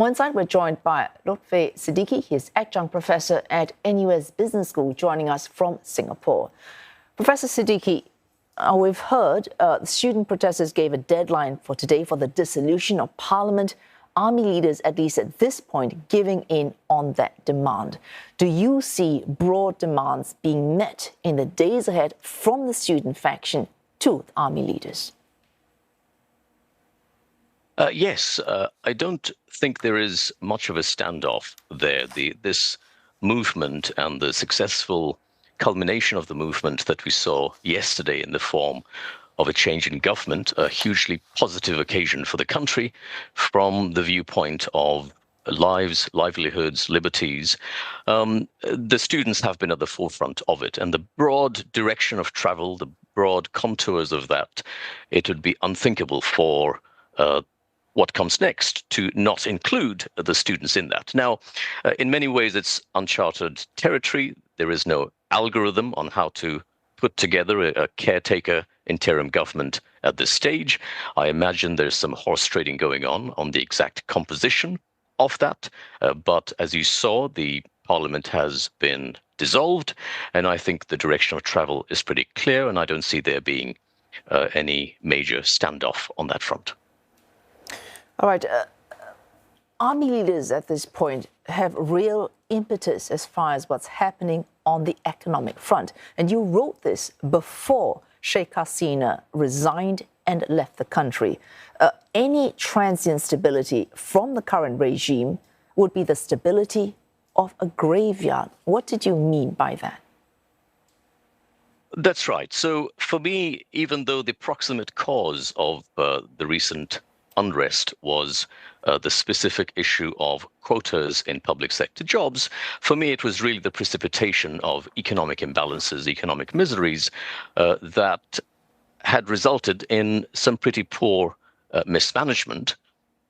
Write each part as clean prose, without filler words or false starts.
On site, we're joined by Lutfey Siddiqi. He is adjunct professor at NUS Business School, joining us from Singapore. Professor Siddiqi, we've heard the student protesters gave a deadline for today for the dissolution of parliament. Army leaders, at least at this point, giving in on that demand. Do you see broad demands being met in the days ahead from the student faction to the army leaders? Yes, I don't think there is much of a standoff there. This movement and the successful culmination of the movement that we saw yesterday in the form of a change in government, a hugely positive occasion for the country from the viewpoint of lives, livelihoods, liberties. The students have been at the forefront of it, and the broad direction of travel, the broad contours of that, it would be unthinkable for what comes next to not include the students in that. Now, in many ways, it's uncharted territory. There is no algorithm on how to put together a caretaker interim government at this stage. I imagine there's some horse trading going on the exact composition of that. But as you saw, the parliament has been dissolved, and I think the direction of travel is pretty clear, and I don't see there being any major standoff on that front. All right. Army leaders at this point have real impetus as far as what's happening on the economic front. And you wrote this before Sheikh Hasina resigned and left the country. Any transient stability from the current regime would be the stability of a graveyard. What did you mean by that? That's right. So for me, even though the proximate cause of the recent unrest was the specific issue of quotas in public sector jobs, for me it was really the precipitation of economic imbalances, economic miseries that had resulted in some pretty poor mismanagement,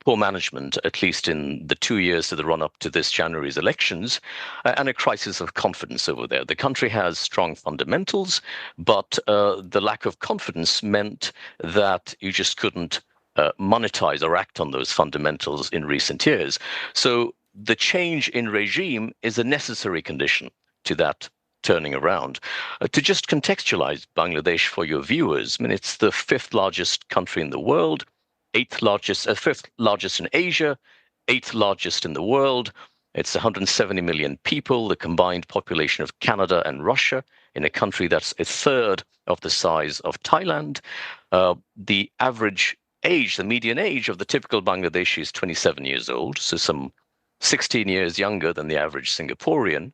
poor management, at least in the 2 years to the run-up to this January's elections, and a crisis of confidence over there. The country has strong fundamentals, but the lack of confidence meant that you just couldn't monetize or act on those fundamentals in recent years. So the change in regime is a necessary condition to that turning around. To just contextualize Bangladesh for your viewers, I mean, it's the fifth largest country in the world, fifth largest in Asia, eighth largest in the world. It's 170 million people, the combined population of Canada and Russia, in a country that's a third of the size of Thailand. The average age, the median age of the typical Bangladeshi is 27 years old, so some 16 years younger than the average Singaporean.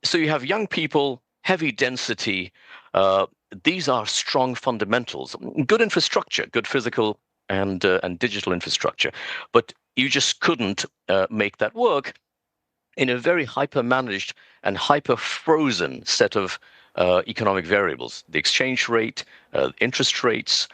So you have young people, heavy density. These are strong fundamentals, good infrastructure, good physical and digital infrastructure. But you just couldn't make that work in a very hyper-managed and hyper-frozen set of economic variables. The exchange rate, interest rates,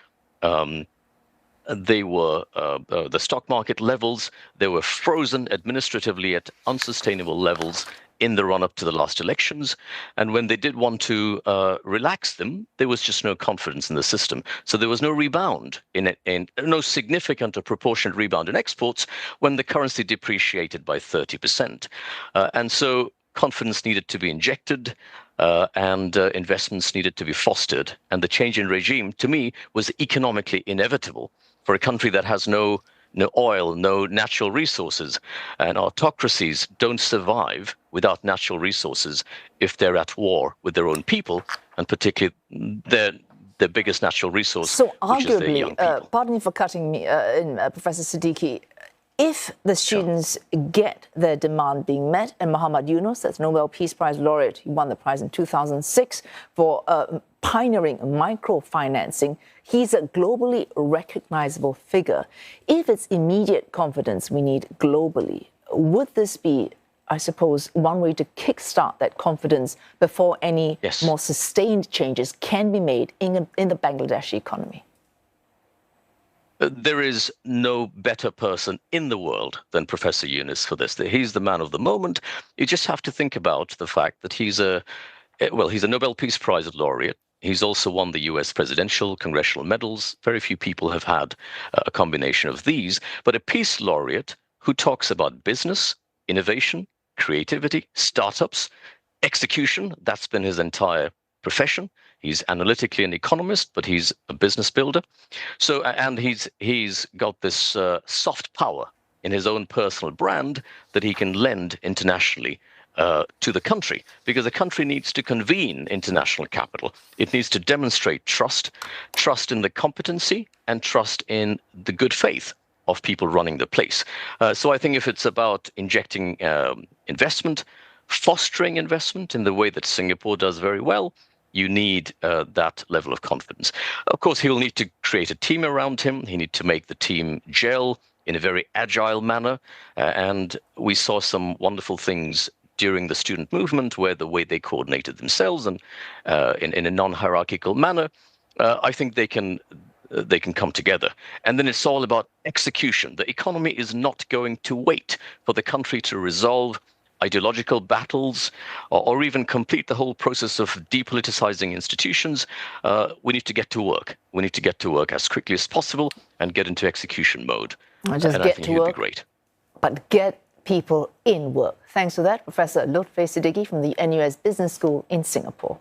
they were the stock market levels. They were frozen administratively at unsustainable levels in the run-up to the last elections. And when they did want to relax them, there was just no confidence in the system. So there was no rebound in no significant or proportionate rebound in exports when the currency depreciated by 30%. And so confidence needed to be injected, and investments needed to be fostered. And the change in regime, to me, was economically inevitable for a country that has no oil, no natural resources. And autocracies don't survive without natural resources if they're at war with their own people, and particularly their biggest natural resource, so which is their young people. Pardon me for cutting me in, Professor Siddiqi. If the students get their demand being met, and Muhammad Yunus, that's Nobel Peace Prize laureate, he won the prize in 2006 for pioneering microfinancing, he's a globally recognizable figure. If it's immediate confidence we need globally, would this be, I suppose, one way to kickstart that confidence before any more sustained changes can be made in the Bangladeshi economy? There is no better person in the world than Professor Yunus for this. He's the man of the moment. You just have to think about the fact that he's a Nobel Peace Prize laureate. He's also won the US presidential, congressional medals. Very few people have had a combination of these. But a peace laureate who talks about business, innovation, creativity, startups, execution. That's been his entire profession. He's analytically an economist, but he's a business builder. So, and he's got this soft power in his own personal brand that he can lend internationally to the country, because the country needs to convene international capital. It needs to demonstrate trust in the competency and trust in the good faith of people running the place. So I think if it's about injecting investment, fostering investment in the way that Singapore does very well, you need that level of confidence. Of course, he'll need to create a team around him. He needs to make the team gel in a very agile manner. And we saw some wonderful things during the student movement, where the way they coordinated themselves and in a non-hierarchical manner, I think they can come together. And then it's all about execution. The economy is not going to wait for the country to resolve ideological battles or even complete the whole process of depoliticizing institutions. We need to get to work. We need to get to work as quickly as possible and get into execution mode. Just and get I think to he'd work, be great. but get people in work. Thanks for that, Professor Lutfey Siddiqi from the NUS Business School in Singapore.